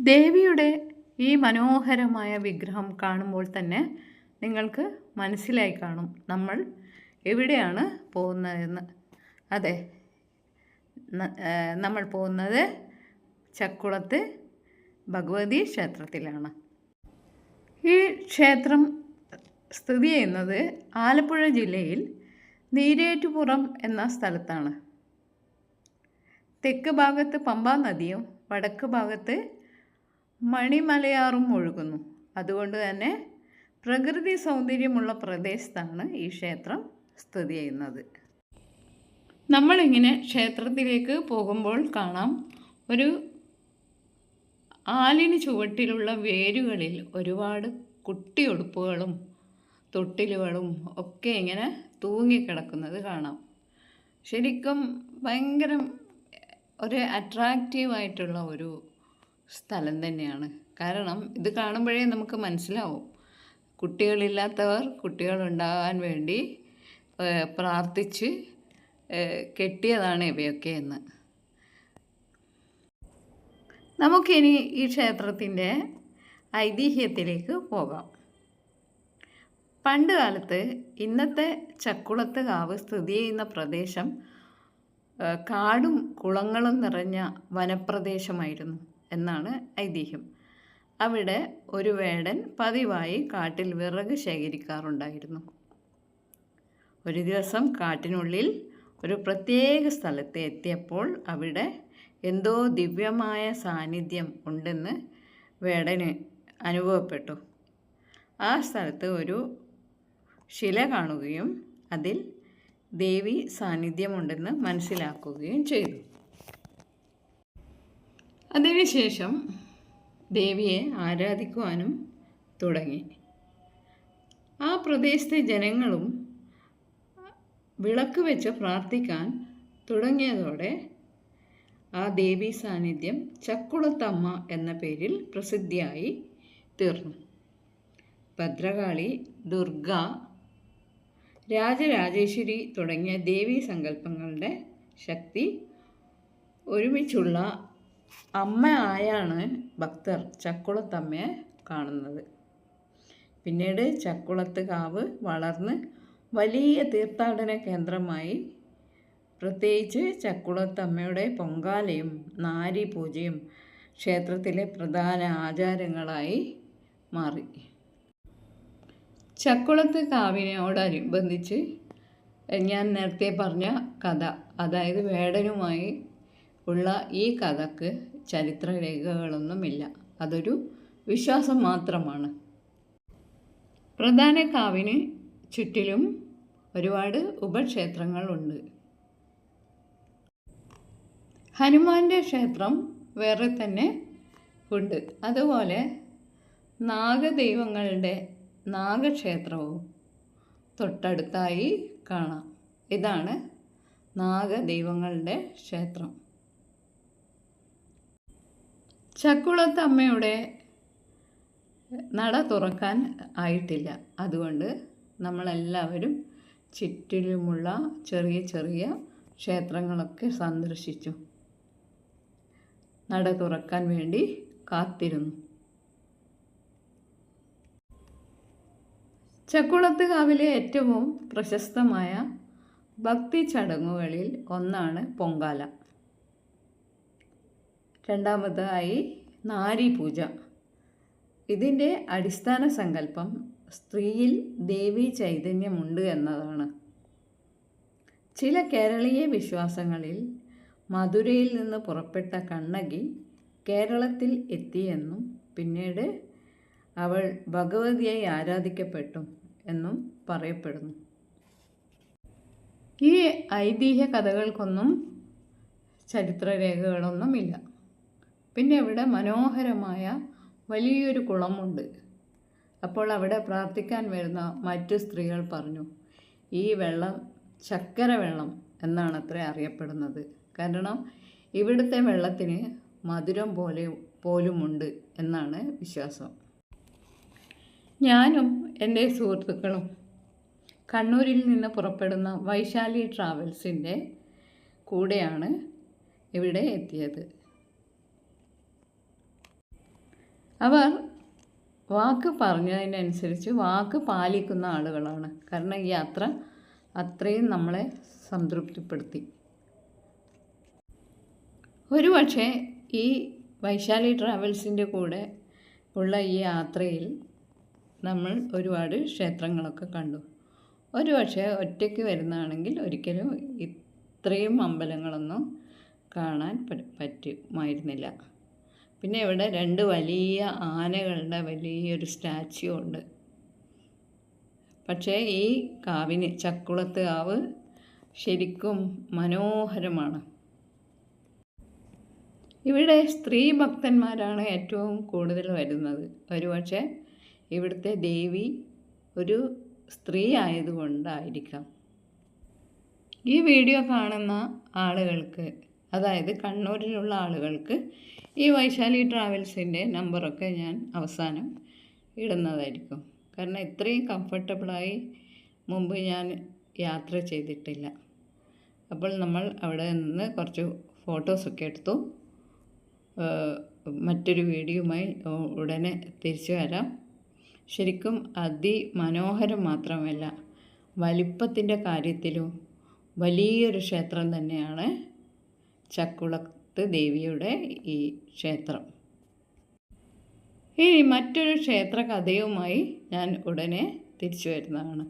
ദേവിയുടെ ഈ മനോഹരമായ വിഗ്രഹം കാണുമ്പോൾ തന്നെ നിങ്ങൾക്ക് മനസ്സിലായി കാണും നമ്മൾ എവിടെയാണ് പോകുന്നതെന്ന്. അതെ, നമ്മൾ പോകുന്നത് ചക്കുളത്ത് ഭഗവതി ക്ഷേത്രത്തിലാണ്. ഈ ക്ഷേത്രം സ്ഥിതി ചെയ്യുന്നത് ആലപ്പുഴ ജില്ലയിൽ നീരേറ്റുപുറം എന്ന സ്ഥലത്താണ്. തെക്ക് ഭാഗത്ത് പമ്പാ നദിയും വടക്ക് ഭാഗത്ത് മണിമലയാറും ഒഴുകുന്നു. അതുകൊണ്ട് തന്നെ പ്രകൃതി സൗന്ദര്യമുള്ള പ്രദേശത്താണ് ഈ ക്ഷേത്രം സ്ഥിതി ചെയ്യുന്നത്. നമ്മളിങ്ങനെ ക്ഷേത്രത്തിലേക്ക് പോകുമ്പോൾ കാണാം, ഒരു ആലിന് ചുവട്ടിലുള്ള വേരുകളിൽ ഒരുപാട് കുട്ടിയുടുപ്പുകളും തൊട്ടിലുകളും ഒക്കെ ഇങ്ങനെ തൂങ്ങിക്കിടക്കുന്നത് കാണാം. ശരിക്കും ഭയങ്കര ഒരു അട്രാക്റ്റീവായിട്ടുള്ള ഒരു സ്ഥലം തന്നെയാണ്. കാരണം ഇത് കാണുമ്പോഴേ നമുക്ക് മനസ്സിലാവും, കുട്ടികളില്ലാത്തവർ കുട്ടികളുണ്ടാകാൻ വേണ്ടി പ്രാർത്ഥിച്ച് കെട്ടിയതാണ് ഇവയൊക്കെ എന്ന്. നമുക്കിനി ഈ ക്ഷേത്രത്തിൻ്റെ ഐതിഹ്യത്തിലേക്ക് പോകാം. പണ്ട് കാലത്ത് ഇന്നത്തെ ചക്കുളത്ത് കാവ് സ്ഥിതി ചെയ്യുന്ന പ്രദേശം കാടും കുളങ്ങളും നിറഞ്ഞ വനപ്രദേശമായിരുന്നു എന്നാണ് ഐതിഹ്യം. അവിടെ ഒരു വേടൻ പതിവായി കാട്ടിൽ വിറക് ശേഖരിക്കാറുണ്ടായിരുന്നു. ഒരു ദിവസം കാട്ടിനുള്ളിൽ ഒരു പ്രത്യേക സ്ഥലത്ത് എത്തിയപ്പോൾ അവിടെ എന്തോ ദിവ്യമായ സാന്നിധ്യം ഉണ്ടെന്ന് വേടന് അനുഭവപ്പെട്ടു. ആ സ്ഥലത്ത് ഒരു ശില കാണുകയും അതിൽ ദേവി സാന്നിധ്യമുണ്ടെന്ന് മനസ്സിലാക്കുകയും ചെയ്തു. അതിനുശേഷം ദേവിയെ ആരാധിക്കുവാനും തുടങ്ങി. ആ പ്രദേശത്തെ ജനങ്ങളും വിളക്ക് വെച്ച് പ്രാർത്ഥിക്കാൻ തുടങ്ങിയതോടെ ആ ദേവി സാന്നിധ്യം ചക്കുളത്തമ്മ എന്ന പേരിൽ പ്രസിദ്ധിയായി തീർന്നു. ഭദ്രകാളി, ദുർഗ, രാജരാജേശ്വരി തുടങ്ങിയ ദേവീ സങ്കല്പങ്ങളുടെ ശക്തി ഒരുമിച്ചുള്ള അമ്മ ആയാണ് ഭക്തർ ചക്കുളത്തമ്മയെ കാണുന്നത്. പിന്നീട് ചക്കുളത്ത് കാവ് വളർന്ന് വലിയ തീർത്ഥാടന കേന്ദ്രമായി. പ്രത്യേകിച്ച് ചക്കുളത്തമ്മയുടെ പൊങ്കാലയും നാരി പൂജയും ക്ഷേത്രത്തിലെ പ്രധാന ആചാരങ്ങളായി മാറി. ചക്കുളത്ത് കാവിനോടനുബന്ധിച്ച് ഞാൻ നേരത്തെ പറഞ്ഞ കഥ, അതായത് വേടനുമായി ഉള്ള ഈ കഥക്ക് ചരിത്രരേഖകളൊന്നുമില്ല. അതൊരു വിശ്വാസം മാത്രമാണ്. പ്രധാന കാവിന് ചുറ്റിലും ഒരുപാട് ഉപക്ഷേത്രങ്ങളുണ്ട്. ഹനുമാൻ്റെ ക്ഷേത്രം വേറെ തന്നെ ഉണ്ട്. അതുപോലെ നാഗദൈവങ്ങളുടെ നാഗക്ഷേത്രവും തൊട്ടടുത്തായി കാണാം. ഇതാണ് നാഗദൈവങ്ങളുടെ ക്ഷേത്രം. ചക്കുളത്ത് അമ്മയുടെ നട തുറക്കാൻ ആയിട്ടില്ല. അതുകൊണ്ട് നമ്മളെല്ലാവരും ചുറ്റിലുമുള്ള ചെറിയ ചെറിയ ക്ഷേത്രങ്ങളൊക്കെ സന്ദർശിച്ചു. നട തുറക്കാൻ വേണ്ടി കാത്തിരുന്നു. ചക്കുളത്ത് കാവിലെ ഏറ്റവും പ്രശസ്തമായ ഭക്തി ചടങ്ങുകളിൽ ഒന്നാണ് പൊങ്കാല. രണ്ടാമതായി നാരി പൂജ. ഇതിൻ്റെ അടിസ്ഥാന സങ്കല്പം സ്ത്രീയിൽ ദേവീ ചൈതന്യമുണ്ട് എന്നതാണ്. ചില കേരളീയ വിശ്വാസങ്ങളിൽ മധുരയിൽ നിന്ന് പുറപ്പെട്ട കണ്ണകി കേരളത്തിൽ എത്തിയെന്നും പിന്നീട് അവൾ ഭഗവതിയായി ആരാധിക്കപ്പെട്ടു എന്നും പറയപ്പെടുന്നു. ഈ ഐതിഹ്യ കഥകൾക്കൊന്നും ചരിത്രരേഖകളൊന്നുമില്ല. പിന്നെ ഇവിടെ മനോഹരമായ വലിയൊരു കുളമുണ്ട്. അപ്പോൾ അവിടെ പ്രാർത്ഥിക്കാൻ വരുന്ന മറ്റു സ്ത്രീകൾ പറഞ്ഞു, ഈ വെള്ളം ചക്കര വെള്ളം എന്നാണത്രേ അറിയപ്പെടുന്നത്. കാരണം ഇവിടുത്തെ വെള്ളത്തിന് മധുരം പോലുമുണ്ട് എന്നാണ് വിശ്വാസം. ഞാനും എൻ്റെ സുഹൃത്തുക്കളും കണ്ണൂരിൽ നിന്ന് പുറപ്പെടുന്ന വൈശാലി ട്രാവൽസിൻ്റെ കൂടെയാണ് ഇവിടെ എത്തിയത്. അവർ വാക്ക് പറഞ്ഞതിനനുസരിച്ച് വാക്ക് പാലിക്കുന്ന ആളുകളാണ്. കാരണം ഈ യാത്ര അത്രയും നമ്മളെ സംതൃപ്തിപ്പെടുത്തി. ഒരുപക്ഷെ ഈ വൈശാലി ട്രാവൽസിൻ്റെ കൂടെ ഉള്ള ഈ യാത്രയിൽ നമ്മൾ ഒരുപാട് ക്ഷേത്രങ്ങളൊക്കെ കണ്ടു. ഒരുപക്ഷെ ഒറ്റയ്ക്ക് വരുന്നതാണെങ്കിൽ ഒരിക്കലും ഇത്രയും അമ്പലങ്ങളൊന്നും കാണാൻ പറ്റുമായിരുന്നില്ല. പിന്നെ ഇവിടെ 2 വലിയ ആനകളുടെ വലിയൊരു സ്റ്റാച്യു ഉണ്ട്. പക്ഷേ ഈ കാവിന്, ചക്കുളത്ത് കാവ് ശരിക്കും മനോഹരമാണ്. ഇവിടെ സ്ത്രീ ഭക്തന്മാരാണ് ഏറ്റവും കൂടുതൽ വരുന്നത്. ഒരുപക്ഷെ ഇവിടുത്തെ ദേവി ഒരു സ്ത്രീ ആയതുകൊണ്ടായിരിക്കാം. ഈ വീഡിയോ കാണുന്ന ആളുകൾക്ക്, അതായത് കണ്ണൂരിലുള്ള ആളുകൾക്ക്, ഈ വൈശാലി ട്രാവൽസിൻ്റെ നമ്പറൊക്കെ ഞാൻ അവസാനം ഇടുന്നതായിരിക്കും. കാരണം ഇത്രയും കംഫർട്ടബിളായി മുമ്പ് ഞാൻ യാത്ര ചെയ്തിട്ടില്ല. അപ്പോൾ നമ്മൾ അവിടെ നിന്ന് കുറച്ച് ഫോട്ടോസൊക്കെ എടുത്തു. മറ്റൊരു വീഡിയോയുമായി ഉടനെ തിരിച്ചു വരാം. ശരിക്കും അതിമനോഹരം മാത്രമല്ല, വലിപ്പത്തിൻ്റെ കാര്യത്തിലും വലിയൊരു ക്ഷേത്രം തന്നെയാണ് ചക്കുളത്ത് ദേവിയുടെ ഈ ക്ഷേത്രം. ഇനി മറ്റൊരു ക്ഷേത്ര കഥയുമായി ഞാൻ ഉടനെ തിരിച്ചു വരുന്നതാണ്.